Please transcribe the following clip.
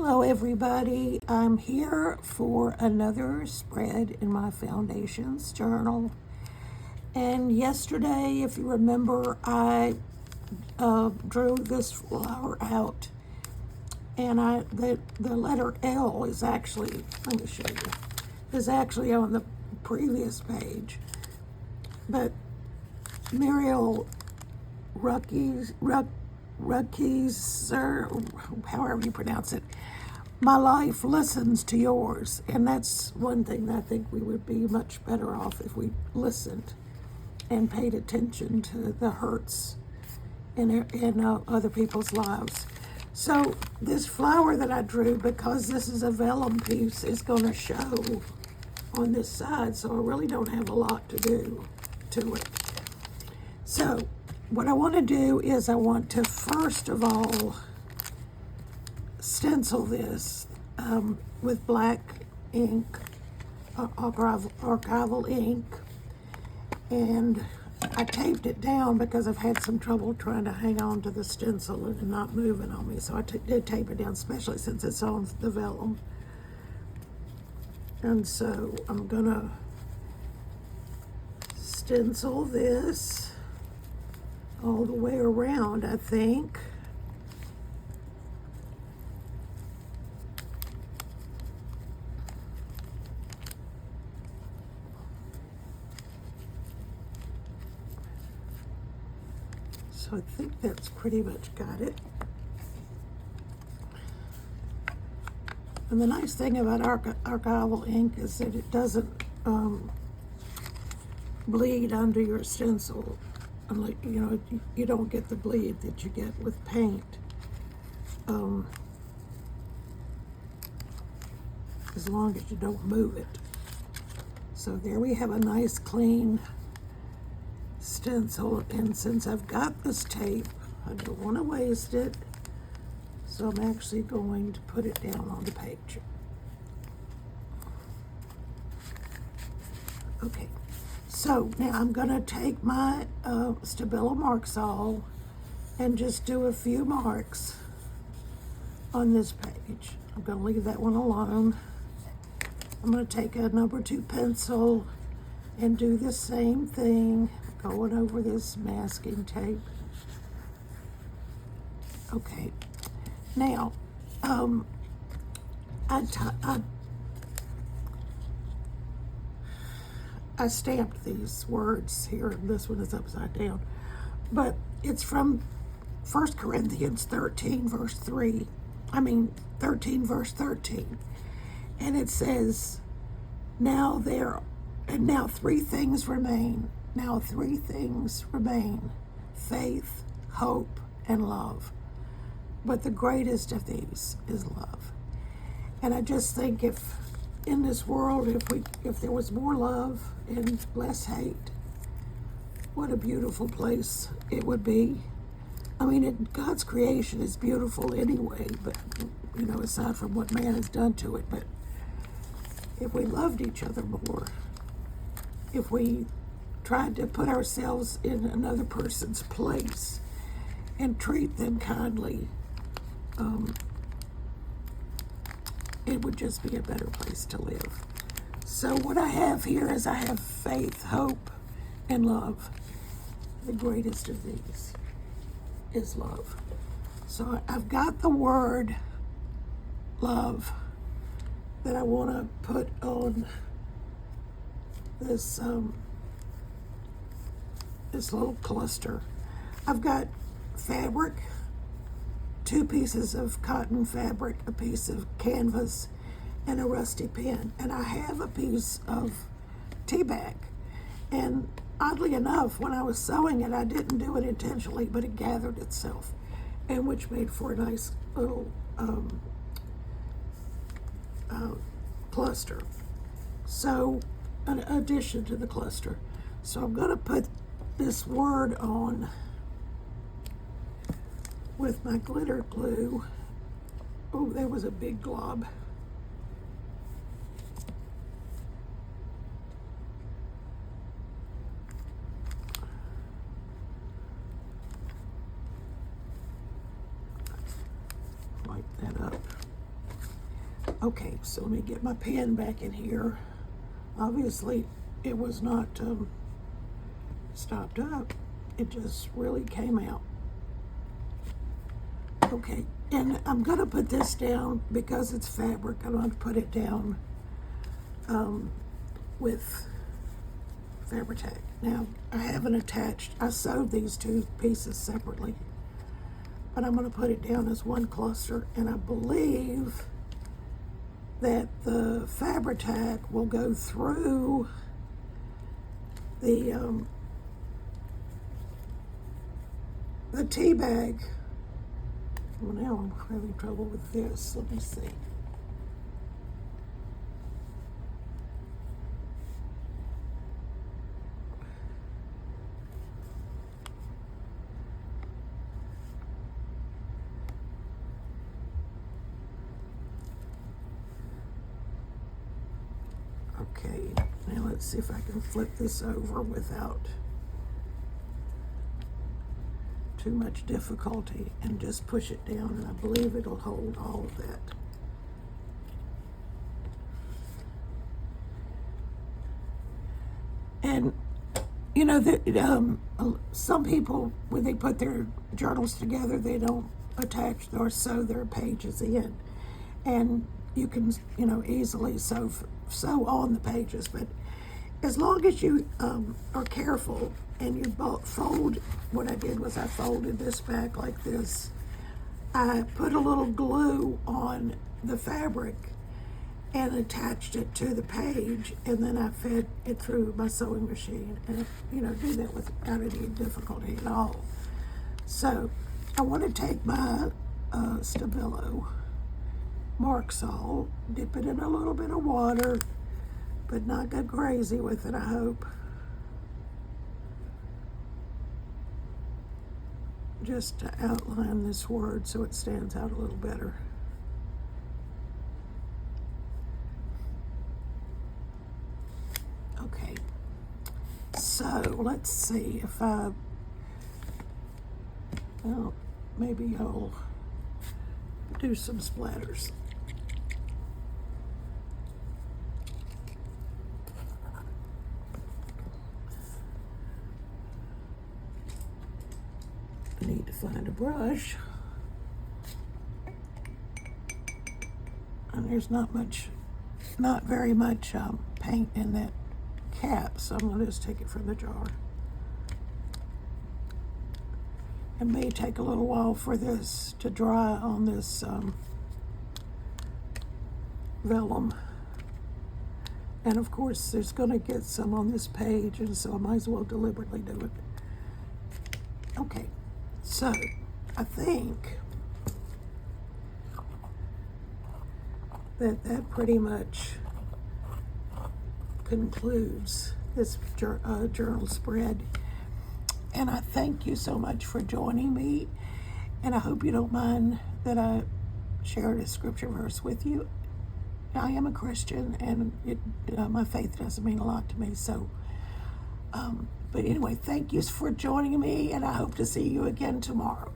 Hello everybody, I'm here for another spread in my Foundations journal. And yesterday, if you remember, I drew this flower out. And the letter L is actually, let me show you, is actually on the previous page. But Muriel Ruckies, or however you pronounce it, my life listens to yours. And that's one thing that I think we would be much better off if we listened and paid attention to the hurts in other people's lives. So this flower that I drew, because this is a vellum piece, is going to show on this side, so I really don't have a lot to do to it. So what I want to do is I want to first of all stencil this with black ink, archival ink, and I taped it down because I've had some trouble trying to hang on to the stencil and not moving on me, so I did tape it down, especially since it's on the vellum. And so I'm gonna stencil this all the way around, I think. So I think that's pretty much got it. And the nice thing about archival ink is that it doesn't bleed under your stencil. Unlike, you don't get the bleed that you get with paint. As long as you don't move it. So there we have a nice clean stencil, and since I've got this tape, I don't want to waste it, so I'm actually going to put it down on the page. Okay, so now I'm going to take my Stabilo Marksaw and just do a few marks on this page. I'm going to leave that one alone. I'm going to take a number 2 pencil and do the same thing, going over this masking tape. Okay, now I stamped these words here, and this one is upside down, but it's from 1 Corinthians 13 verse 13 verse 13, and it says, now 3 things remain. Now 3 things remain: faith, hope, and love. But the greatest of these is love. And I just think if in this world, if there was more love and less hate, what a beautiful place it would be. I mean, God's creation is beautiful anyway, but, aside from what man has done to it. But if we loved each other more, if we tried to put ourselves in another person's place and treat them kindly, it would just be a better place to live. So what I have here is I have faith, hope, and love. The greatest of these is love. So I've got the word love that I want to put on this this little cluster. I've got fabric, 2 pieces of cotton fabric, a piece of canvas, and a rusty pen. And I have a piece of tea bag. And oddly enough, when I was sewing it, I didn't do it intentionally, but it gathered itself, and which made for a nice little cluster. So, an addition to the cluster. So I'm going to put this word on with my glitter glue. Oh, there was a big glob. Wipe that up. Okay, so let me get my pen back in here. Obviously, it was not stopped up. It just really came out. Okay, and I'm going to put this down because it's fabric. I'm going to put it down with Fabri-Tac. Now, I haven't attached, I sewed these two pieces separately, but I'm going to put it down as one cluster, and I believe that the Fabri-Tac will go through the tea bag. Well, now I'm having trouble with this. Let me see. Okay, now let's see if I can flip this over without too much difficulty and just push it down, and I believe it'll hold all of that. And you know that some people, when they put their journals together, they don't attach or sew their pages in, and you can easily sew on the pages. But as long as you are careful and you fold, what I did was I folded this back like this. I put a little glue on the fabric and attached it to the page, and then I fed it through my sewing machine, and do that without any difficulty at all. So I want to take my Stabilo Marksol, dip it in a little bit of water, but not go crazy with it, I hope. Just to outline this word so it stands out a little better. Okay, so let's see if maybe I'll do some splatters. I need to find a brush. And there's not very much paint in that cap, so I'm going to just take it from the jar. It may take a little while for this to dry on this vellum. And of course, there's going to get some on this page, and so I might as well deliberately do it. Okay, so I think that pretty much concludes this journal spread. And I thank you so much for joining me, and I hope you don't mind that I shared a scripture verse with you. I am a Christian, and my faith doesn't mean a lot to me. So, but anyway, thank you for joining me, and I hope to see you again tomorrow.